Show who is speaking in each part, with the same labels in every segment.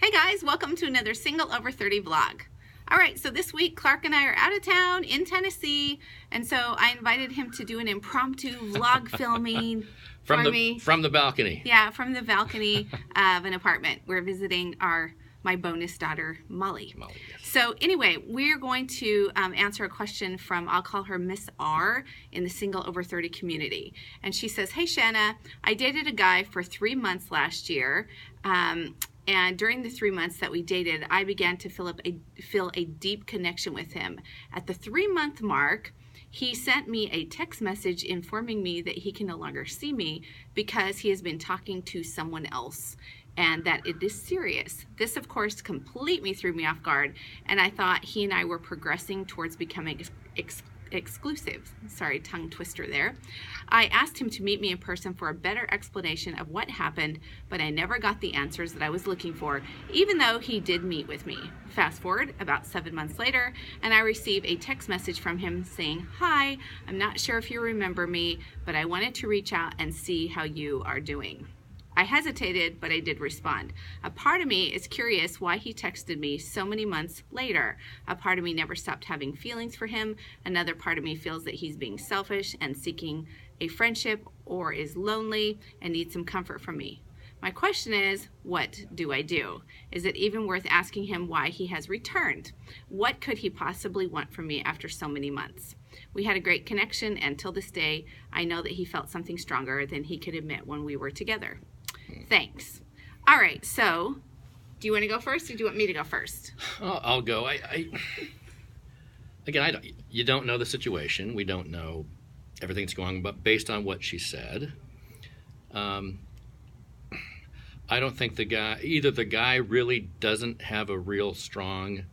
Speaker 1: Hey guys, welcome to another Single Over 30 vlog. All right, so this week Clark and I are out of town in Tennessee, and so I invited him to do an impromptu vlog filming for me.
Speaker 2: From the balcony.
Speaker 1: Yeah, from the balcony of an apartment. We're visiting my bonus daughter, Molly.
Speaker 2: Yes.
Speaker 1: So anyway, we're going to answer a question from, I'll call her Miss R in the Single Over 30 community. And she says, hey Shana, I dated a guy for 3 months last year. And during the 3 months that we dated, I began to feel a deep connection with him. At the 3-month mark, he sent me a text message informing me that he can no longer see me because he has been talking to someone else and that it is serious. This, of course, completely threw me off guard, and I thought he and I were progressing towards becoming exclusive. Sorry, tongue twister there. I asked him to meet me in person for a better explanation of what happened, but I never got the answers that I was looking for, even though he did meet with me. Fast forward about 7 months later, and I received a text message from him saying, hi, I'm not sure if you remember me, but I wanted to reach out and see how you are doing. I hesitated, but I did respond. A part of me is curious why he texted me so many months later. A part of me never stopped having feelings for him. Another part of me feels that he's being selfish and seeking a friendship, or is lonely and needs some comfort from me. My question is, what do I do? Is it even worth asking him why he has returned? What could he possibly want from me after so many months? We had a great connection, and till this day, I know that he felt something stronger than he could admit when we were together. Thanks. All right, so do you want to go first, or do you want me to go first?
Speaker 2: I'll go. You don't know the situation. We don't know everything that's going on, but based on what she said, I don't think the guy really doesn't have a real strong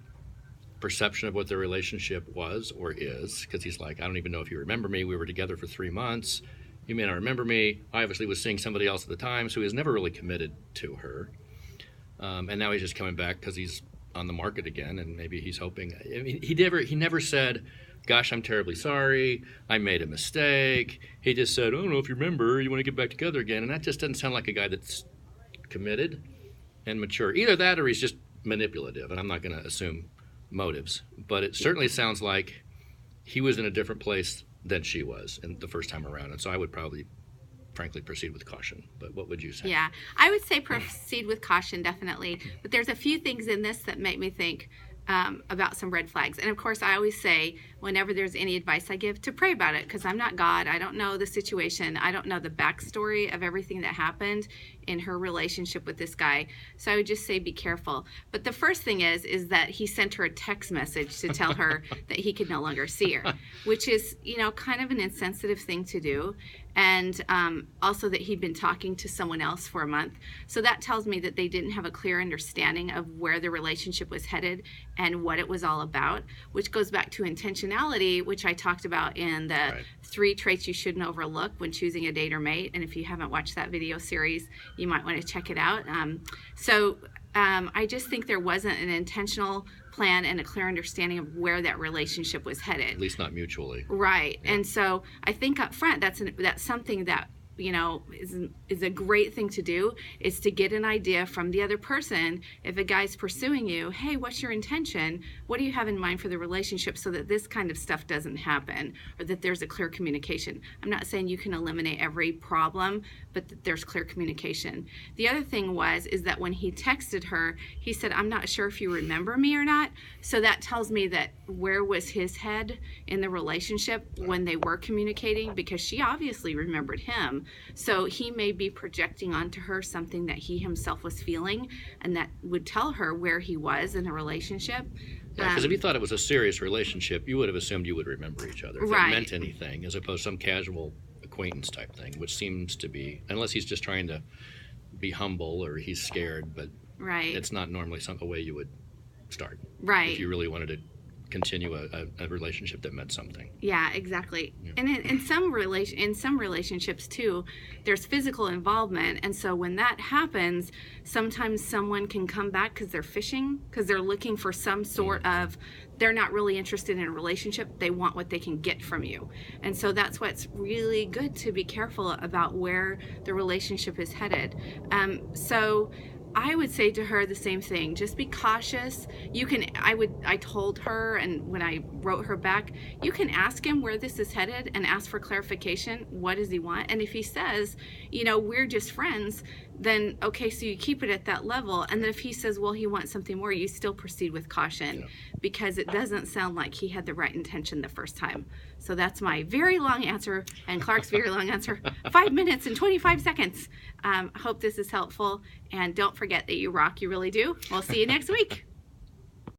Speaker 2: perception of what their relationship was or is, because he's like, I don't even know if you remember me. We were together for 3 months. You may not remember me. I obviously was seeing somebody else at the time, so he was never really committed to her. And now he's just coming back because he's on the market again, and maybe he's hoping. I mean, he never said, gosh, I'm terribly sorry, I made a mistake. He just said, I don't know if you remember, you want to get back together again. And that just doesn't sound like a guy that's committed and mature. Either that or he's just manipulative, and I'm not going to assume motives. But it certainly sounds like he was in a different place than she was in the first time around. And so I would probably, frankly, proceed with caution. But what would you say?
Speaker 1: Yeah, I would say proceed with caution, definitely. But there's a few things in this that make me think about some red flags. And of course, I always say, whenever there's any advice I give, to pray about it, because I'm not God. I don't know the situation. I don't know the backstory of everything that happened in her relationship with this guy. So I would just say be careful. But the first thing is that he sent her a text message to tell her that he could no longer see her, which is, kind of an insensitive thing to do. And also that he'd been talking to someone else for a month. So that tells me that they didn't have a clear understanding of where the relationship was headed and what it was all about, which goes back to intentionality, which I talked about in the 3 traits you shouldn't overlook when choosing a date or mate. And if you haven't watched that video series, you might want to check it out. I just think there wasn't an intentional plan and a clear understanding of where that relationship was headed.
Speaker 2: At least not mutually.
Speaker 1: Right. Yeah. And so I think up front, that's something that, is a great thing to do, is to get an idea from the other person. If a guy's pursuing you, hey, what's your intention? What do you have in mind for the relationship, so that this kind of stuff doesn't happen, or that there's a clear communication? I'm not saying you can eliminate every problem, but that there's clear communication. The other thing is that when he texted her, he said, I'm not sure if you remember me or not. So that tells me that where was his head in the relationship when they were communicating, because she obviously remembered him. So he may be projecting onto her something that he himself was feeling, and that would tell her where he was in a relationship.
Speaker 2: Yeah, because if you thought it was a serious relationship, you would have assumed you would remember each other if it meant anything, as opposed to some casual acquaintance type thing, which seems to be, unless he's just trying to be humble or he's scared, but it's not normally a way you would start. Right. If you really wanted to continue a relationship that meant something.
Speaker 1: Yeah, exactly. Yeah. And in some relationships too, there's physical involvement, and so when that happens, sometimes someone can come back because they're fishing, because they're looking for some sort of, they're not really interested in a relationship, they want what they can get from you. And so that's why it's really good to be careful about where the relationship is headed. I would say to her the same thing. Just be cautious. I told her, and when I wrote her back, you can ask him where this is headed and ask for clarification. What does he want? And if he says, we're just friends, then okay, so you keep it at that level. And then if he says, well, he wants something more, you still proceed with caution, because it doesn't sound like he had the right intention the first time. So that's my very long answer, and Clark's very long answer. 5 minutes and 25 seconds. Hope this is helpful. And don't forget that you rock, you really do. We'll see you next week.